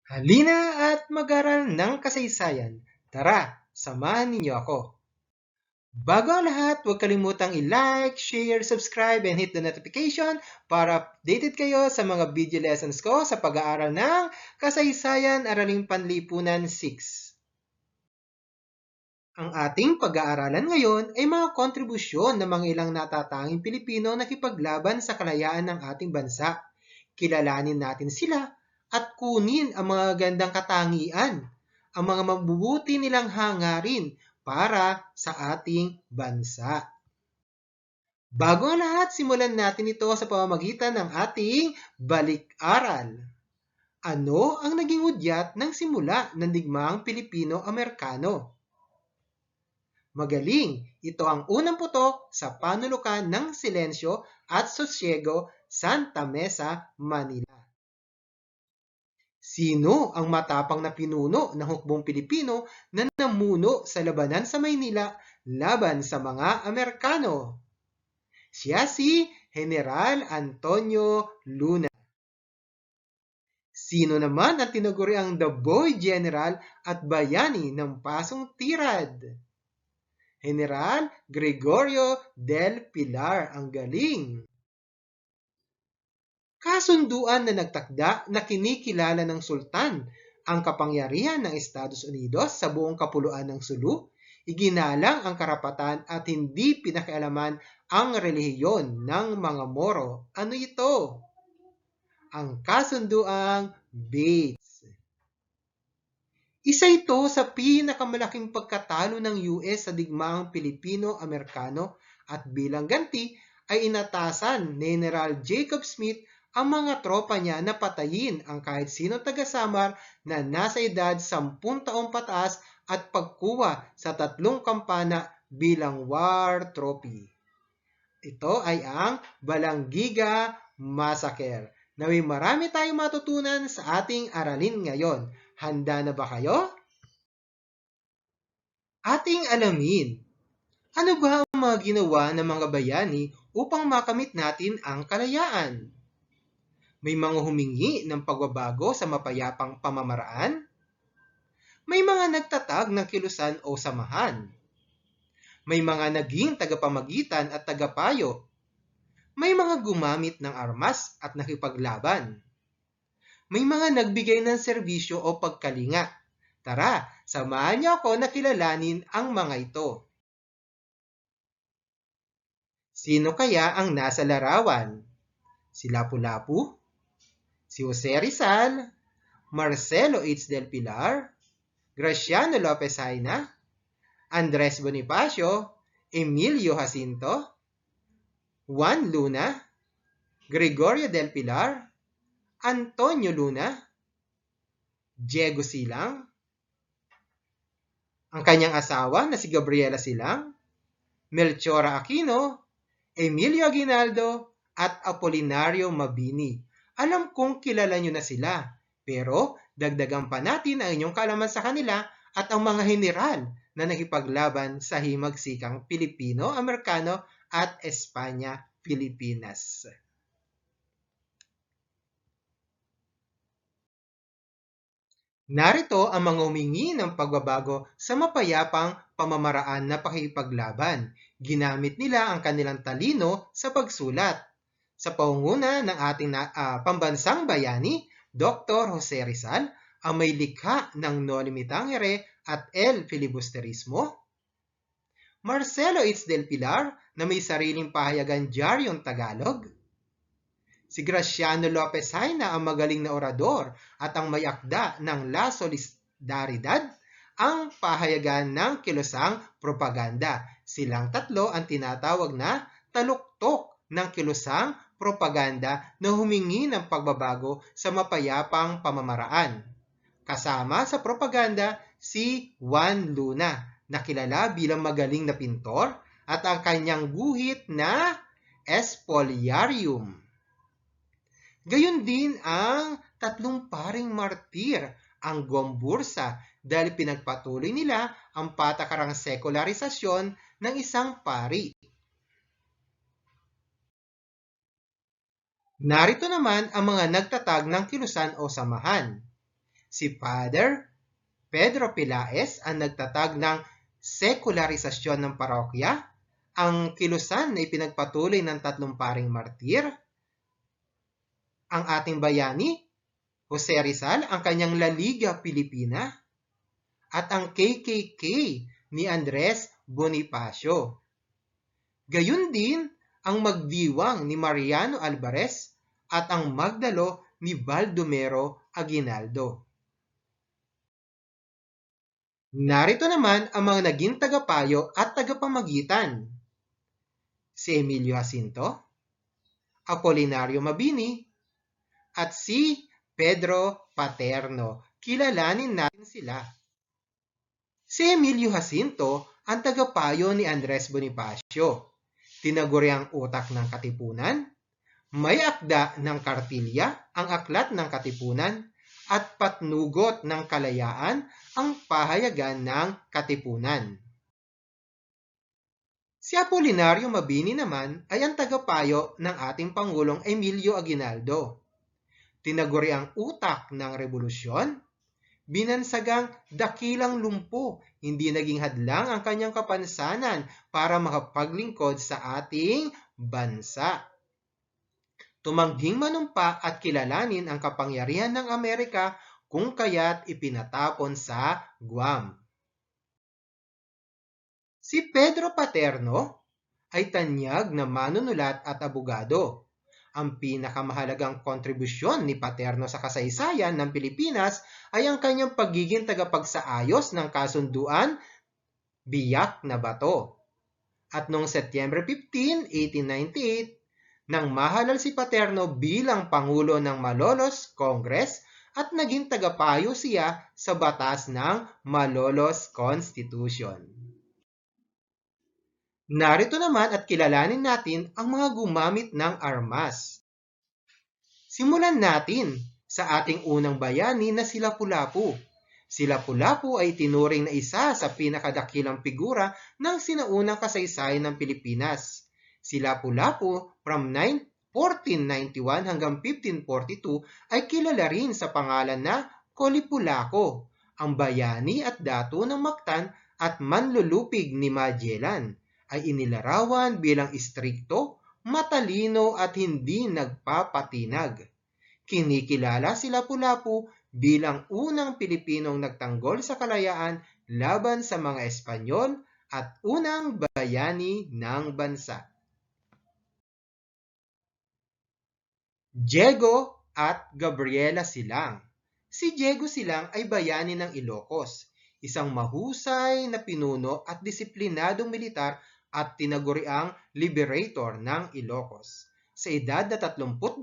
Halina at mag-aral ng kasaysayan. Tara, samahan ninyo ako. Bago ang lahat, huwag kalimutang i-like, share, subscribe, and hit the notification para updated kayo sa mga video lessons ko sa pag-aaral ng Kasaysayan Araling Panlipunan 6. Ang ating pag-aaralan ngayon ay mga kontribusyon ng mga ilang natatanging Pilipino na nakipaglaban sa kalayaan ng ating bansa. Kilalanin natin sila at kunin ang mga gandang katangian, ang mga mabubuti nilang hangarin para sa ating bansa. Bago ang lahat, simulan natin ito sa pamamagitan ng ating balik-aral. Ano ang naging udyat ng simula ng digmaang Pilipino-Amerikano? Magaling! Ito ang unang putok sa panulukan ng Silensyo at Sosiego, Santa Mesa, Manila. Sino ang matapang na pinuno ng hukbong Pilipino na namuno sa labanan sa Maynila laban sa mga Amerikano? Siya si General Antonio Luna. Sino naman ang tinaguriang The Boy General at bayani ng Pasong Tirad? General Gregorio del Pilar. Ang galing! Kasunduan na nagtakda na kinikilala ng sultan ang kapangyarihan ng Estados Unidos sa buong kapuluan ng Sulu, iginalang ang karapatan at hindi pinakialaman ang relihiyon ng mga Moro. Ano ito? Ang kasunduang Bates. Isa ito sa pinakamalaking pagkatalo ng US sa digmaang Pilipino-Amerikano at bilang ganti ay inatasan ni General Jacob Smith ang mga tropa niya na patayin ang kahit sinong taga-Samar na nasa edad 10 taong pataas at pagkuha sa 3 kampana bilang war trophy. Ito ay ang Balanggiga Massacre na may marami tayong matutunan sa ating aralin ngayon. Handa na ba kayo? Ating alamin, ano ba ang mga ginawa ng mga bayani upang makamit natin ang kalayaan? May mga humingi ng pagbabago sa mapayapang pamamaraan? May mga nagtatag ng kilusan o samahan? May mga naging tagapamagitan at tagapayo? May mga gumamit ng armas at nakipaglaban? May mga nagbigay ng serbisyo o pagkalinga? Tara, samahan niyo ako na kilalanin ang mga ito. Sino kaya ang nasa larawan? Si Lapu-Lapu? Si Jose Rizal? Marcelo H. del Pilar? Graciano Lopez Haina? Andres Bonifacio? Emilio Jacinto? Juan Luna? Gregorio del Pilar? Antonio Luna? Diego Silang? Ang kanyang asawa na si Gabriela Silang? Melchora Aquino? Emilio Aguinaldo? At Apolinario Mabini. Alam kong kilala nyo na sila, pero dagdagan pa natin ang inyong kaalaman sa kanila at ang mga general na nakipaglaban sa himagsikang Pilipino-Amerikano at Espanya-Pilipinas. Narito ang mga humingi ng pagbabago sa mapayapang pamamaraan na pakikipaglaban. Ginamit nila ang kanilang talino sa pagsulat. Sa pangunguna ng ating pambansang bayani, Dr. Jose Rizal, ang may likha ng No Limitangere at El Filibusterismo. Marcelo H. del Pilar, na may sariling pahayagan Diaryong Tagalog. Si Graciano Lopez Haina, ang magaling na orador at ang may akda ng La Solidaridad, ang pahayagan ng kilusang propaganda. Silang tatlo ang tinatawag na taluktok ng kilusang propaganda na humingi ng pagbabago sa mapayapang pamamaraan. Kasama sa propaganda si Juan Luna, na kilala bilang magaling na pintor, at ang kanyang guhit na Espoliarium. Gayon din ang 3 paring martir, ang Gombursa, dahil pinagpatuloy nila ang patakarang sekularisasyon ng isang pari. Narito naman ang mga nagtatag ng kilusan o samahan. Si Father Pedro Pilaes ang nagtatag ng sekularisasyon ng parokya, ang kilusan na ipinagpatuloy ng 3 paring martir, ang ating bayani, Jose Rizal, ang kanyang La Liga Pilipina, at ang KKK ni Andres Bonifacio. Gayun din ang magdiwang ni Mariano Alvarez at ang magdalo ni Baldomero Aguinaldo. Narito naman ang mga naging tagapayo at tagapamagitan. Si Emilio Jacinto, Apolinario Mabini, at si Pedro Paterno. Kilalanin natin sila. Si Emilio Jacinto ang tagapayo ni Andres Bonifacio. Tinaguri ang utak ng Katipunan, may akda ng Kartilya, ang aklat ng Katipunan, at patnugot ng kalayaan ang pahayagan ng Katipunan. Si Apolinario Mabini naman ay ang tagapayo ng ating Pangulong Emilio Aguinaldo. Tinaguri ang utak ng rebolusyon, binansagang dakilang lumpo, hindi naging hadlang ang kanyang kapansanan para makapaglingkod sa ating bansa. Tumangging manumpa at kilalanin ang kapangyarihan ng Amerika kung kaya't ipinatapon sa Guam. Si Pedro Paterno ay tanyag na manunulat at abogado. Ang pinakamahalagang kontribusyon ni Paterno sa kasaysayan ng Pilipinas ay ang kanyang pagiging tagapagsaayos ng kasunduan Biak na Bato. At noong Setyembre 15, 1898, nang mahalal si Paterno bilang Pangulo ng Malolos Congress at naging tagapayo siya sa batas ng Malolos Constitution. Narito naman at kilalanin natin ang mga gumamit ng armas. Simulan natin sa ating unang bayani na si Lapu-Lapu. Si Lapu-Lapu ay tinuring na isa sa pinakadakilang figura ng sinaunang kasaysayan ng Pilipinas. Si Lapu-Lapu from 1491 hanggang 1542 ay kilala rin sa pangalan na Kolipulaco, ang bayani at dato ng Mactan at manlulupig ni Magellan. Ay inilarawan bilang istrikto, matalino at hindi nagpapatinag. Kinikilala si Lapu-Lapu bilang unang Pilipinong nagtanggol sa kalayaan laban sa mga Espanyol at unang bayani ng bansa. Diego at Gabriela Silang. Si Diego Silang ay bayani ng Ilocos, isang mahusay na pinuno at disiplinadong militar at tinaguriang liberator ng Ilocos. Sa edad na 32,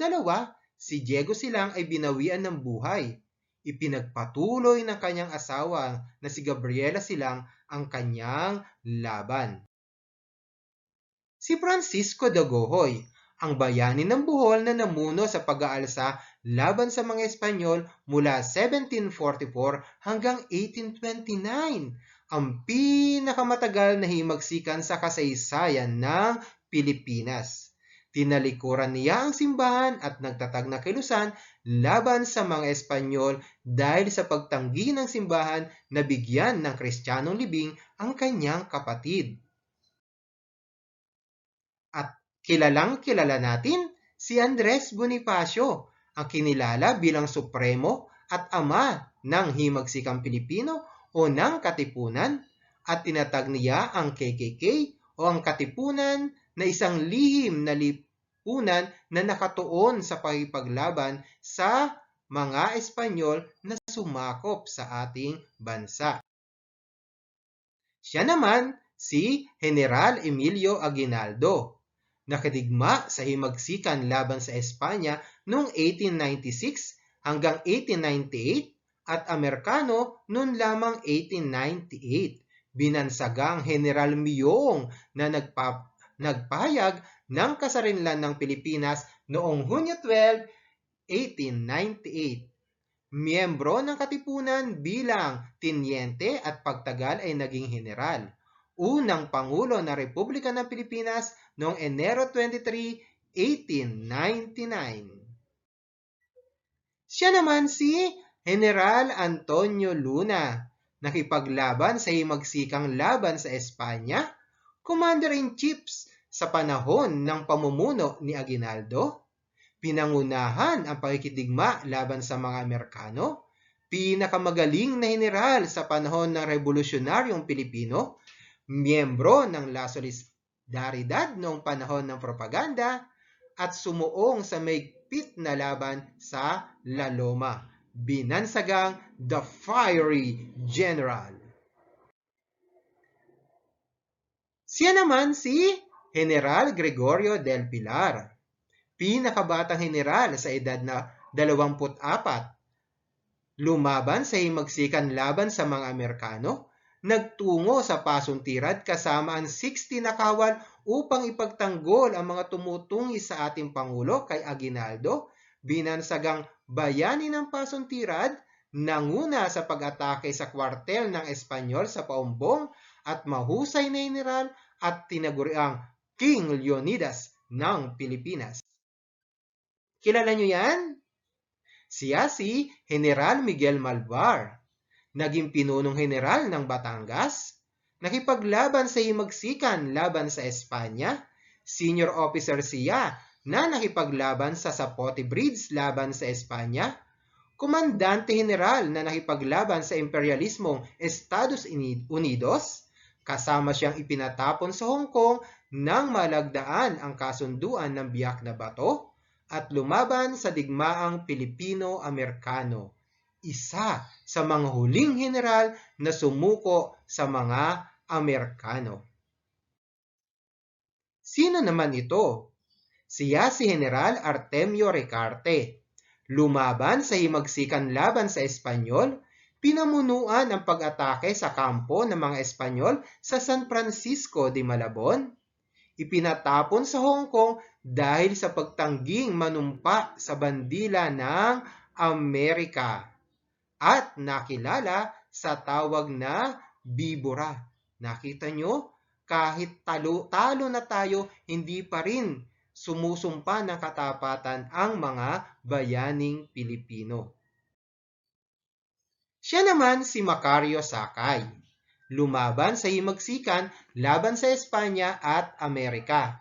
si Diego Silang ay binawian ng buhay. Ipinagpatuloy ng kanyang asawa na si Gabriela Silang ang kanyang laban. Si Francisco Dagohoy, ang bayani ng Bohol na namuno sa pag-aalsa laban sa mga Espanyol mula 1744 hanggang 1829, ang pinakamatagal na himagsikan sa kasaysayan ng Pilipinas. Tinalikuran niya ang simbahan at nagtatag na kilusan laban sa mga Espanyol dahil sa pagtanggi ng simbahan na bigyan ng Kristiyanong libing ang kanyang kapatid. At kilalang-kilala natin si Andres Bonifacio, ang kinilala bilang Supremo at ama ng himagsikang Pilipino o ng Katipunan, at tinatag niya ang KKK o ang Katipunan na isang lihim na lipunan na nakatuon sa pakikipaglaban sa mga Espanyol na sumakop sa ating bansa. Siya naman si General Emilio Aguinaldo, nakadigma sa himagsikan laban sa Espanya noong 1896 hanggang 1898 at Amerikano noon lamang 1898. Binansagang General Miyong na nagpahayag ng kasarinlan ng Pilipinas noong Hunyo 12, 1898. Miyembro ng Katipunan bilang tinyente at pagtagal ay naging general. Unang Pangulo ng Republika ng Pilipinas noong Enero 23, 1899. Siya naman si General Antonio Luna, nakipaglaban sa himagsikang laban sa Espanya, Commander-in-Chief sa panahon ng pamumuno ni Aguinaldo, pinangunahan ang pakikidigma laban sa mga Amerikano, pinakamagaling na general sa panahon ng Revolusyonaryong Pilipino, miyembro ng La Solidaridad noong panahon ng propaganda, at sumuong sa maigpit na laban sa La Loma, binansagang The Fiery General. Siya naman si General Gregorio del Pilar, pinakabatang general sa edad na 24. Lumaban sa himagsikan laban sa mga Amerikano, nagtungo sa Pasong Tirad kasama ang 60 na kawal upang ipagtanggol ang mga tumutungi sa ating Pangulo kay Aguinaldo, binansagang bayani ng Pasong Tirad, nanguna sa pag-atake sa kwartel ng Espanyol sa Paumbong at mahusay na general at tinaguriang King Leonidas ng Pilipinas. Kilala niyo yan? Siya si General Miguel Malvar, naging pinunong general ng Batangas, nakipaglaban sa himagsikan laban sa Espanya, senior officer siya na nakipaglaban sa Zapote Bridge laban sa Espanya, komandante general na nakipaglaban sa imperialismong Estados Unidos, kasama siyang ipinatapon sa Hong Kong nang malagdaan ang kasunduan ng Biak na Bato, at lumaban sa digmaang Pilipino-Amerikano, isa sa mga huling general na sumuko sa mga Amerikano. Sino naman ito? Siya si General Artemio Recarte. Lumaban sa himagsikan laban sa Espanyol, pinamunuan ang pag-atake sa kampo ng mga Espanyol sa San Francisco de Malabon, ipinatapon sa Hong Kong dahil sa pagtangging manumpa sa bandila ng Amerika, at nakilala sa tawag na Bibora. Nakita nyo, kahit talo na tayo, hindi pa rin sumusumpa ng katapatan ang mga bayaning Pilipino. Siya naman si Macario Sakay. Lumaban sa himagsikan laban sa Espanya at Amerika.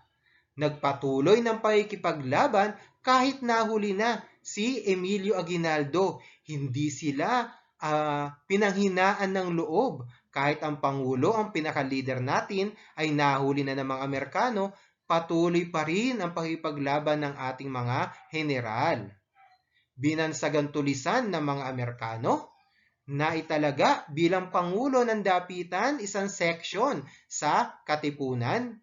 Nagpatuloy ng pakikipaglaban kahit nahuli na si Emilio Aguinaldo. Hindi sila pinanghinaan ng loob. Kahit ang Pangulo, ang pinaka-leader natin, ay nahuli na ng mga Amerikano, patuloy pa rin ang pakikipaglaban ng ating mga general. Binansagang tulisan ng mga Amerikano, na italaga bilang Pangulo ng Dapitan isang seksyon sa Katipunan,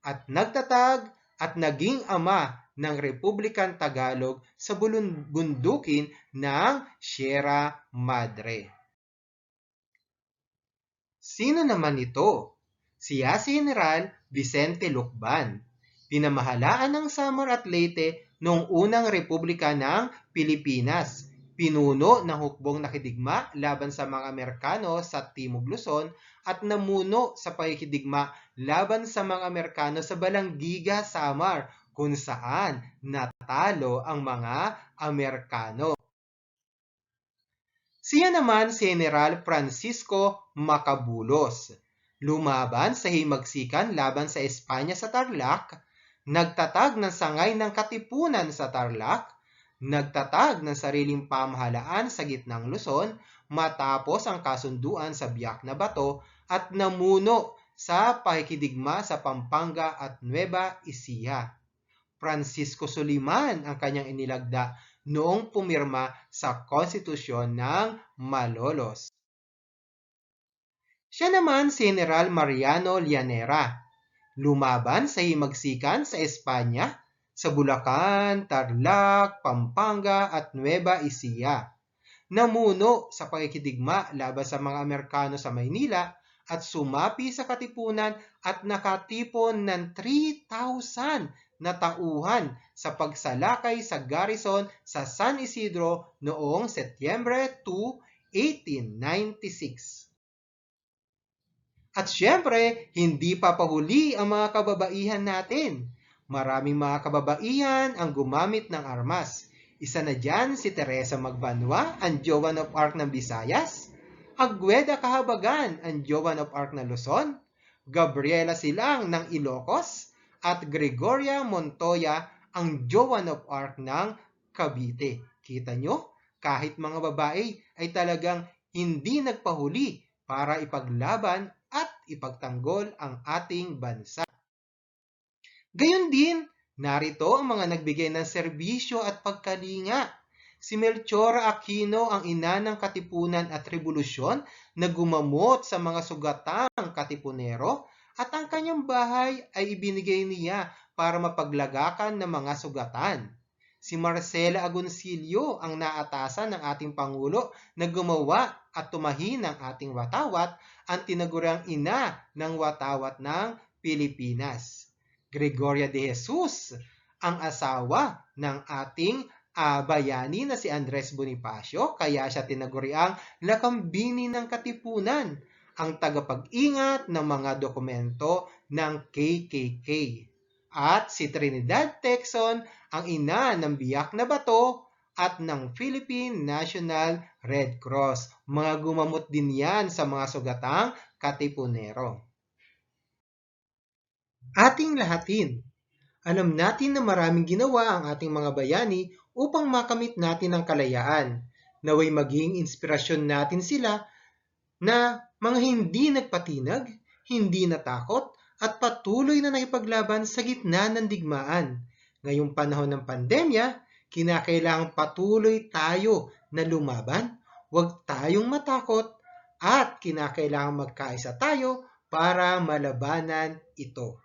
at nagtatag at naging ama ng Republikang Tagalog sa bundukin ng Sierra Madre. Sino naman ito? Siya si General Vicente Lucban, pinamahalaan ng Samar at Leyte noong unang Republika ng Pilipinas, pinuno ng hukbong nakidigma laban sa mga Amerikano sa Timog Luzon, at namuno sa pakikidigma laban sa mga Amerikano sa Balanggiga, Samar, kung saan natalo ang mga Amerikano. Siya naman si General Francisco Macabulos. Lumaban sa himagsikan laban sa Espanya sa Tarlac, nagtatag ng sangay ng katipunan sa Tarlac, nagtatag ng sariling pamahalaan sa gitnang Luzon matapos ang kasunduan sa Biak na Bato, at namuno sa pakikidigma sa Pampanga at Nueva Ecija. Francisco Soliman ang kanyang inilagda noong pumirma sa konstitusyon ng Malolos. Siya naman si General Mariano Llanera. Lumaban sa himagsikan sa Espanya, sa Bulacan, Tarlac, Pampanga at Nueva Ecija. Namuno sa pakikidigma laban sa mga Amerikano sa Maynila at sumapi sa Katipunan at nakatipon ng 3,000 na tauhan sa pagsalakay sa garrison sa San Isidro noong Setyembre 2, 1896. At syempre, hindi papahuli ang mga kababaihan natin. Maraming mga kababaihan ang gumamit ng armas. Isa na dyan si Teresa Magbanwa, ang Joan of Arc ng Visayas, Agweda Kahabagan, ang Joan of Arc ng Luzon, Gabriela Silang ng Ilocos, at Gregoria Montoya, ang Joan of Arc ng Cavite. Kita nyo, kahit mga babae ay talagang hindi nagpahuli para ipaglaban at ipagtanggol ang ating bansa. Gayon din, narito ang mga nagbigay ng serbisyo at pagkalinga. Si Melchora Aquino ang ina ng Katipunan at Revolusyon na gumamot sa mga sugatang Katipunero at ang kanyang bahay ay ibinigay niya para mapaglagakan ng mga sugatan. Si Marcela Agoncillo ang naatasan ng ating Pangulo na gumawa at tumahi ng ating watawat, ang tinaguriang ina ng watawat ng Pilipinas. Gregoria de Jesus ang asawa ng ating bayani na si Andres Bonifacio, kaya siya tinaguriang Lakambini ng Katipunan, ang tagapag-ingat ng mga dokumento ng KKK. At si Trinidad Tecson ang ina ng Biyak na Bato at ng Philippine National Red Cross. Mga gumamot din yan sa mga sugatang Katipunero. Ating lahatin. Alam natin na maraming ginawa ang ating mga bayani upang makamit natin ang kalayaan. Naway maging inspirasyon natin sila na mga hindi nagpatinag, hindi natakot, at patuloy na nakipaglaban sa gitna ng digmaan. Ngayong panahon ng pandemya, kinakailangang patuloy tayo na lumaban, huwag tayong matakot, at kinakailangang magkaisa tayo para malabanan ito.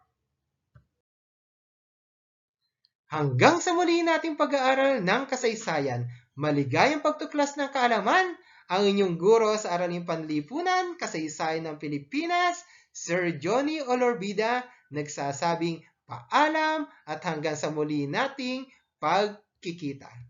Hanggang sa muli nating pag-aaral ng kasaysayan, maligayang pagtuklas ng kaalaman, ang inyong guro sa Araling Panlipunan, Kasaysayan ng Pilipinas, Sir Johnny Olorbida, nagsasabing paalam at hanggang sa muli nating pagkikita.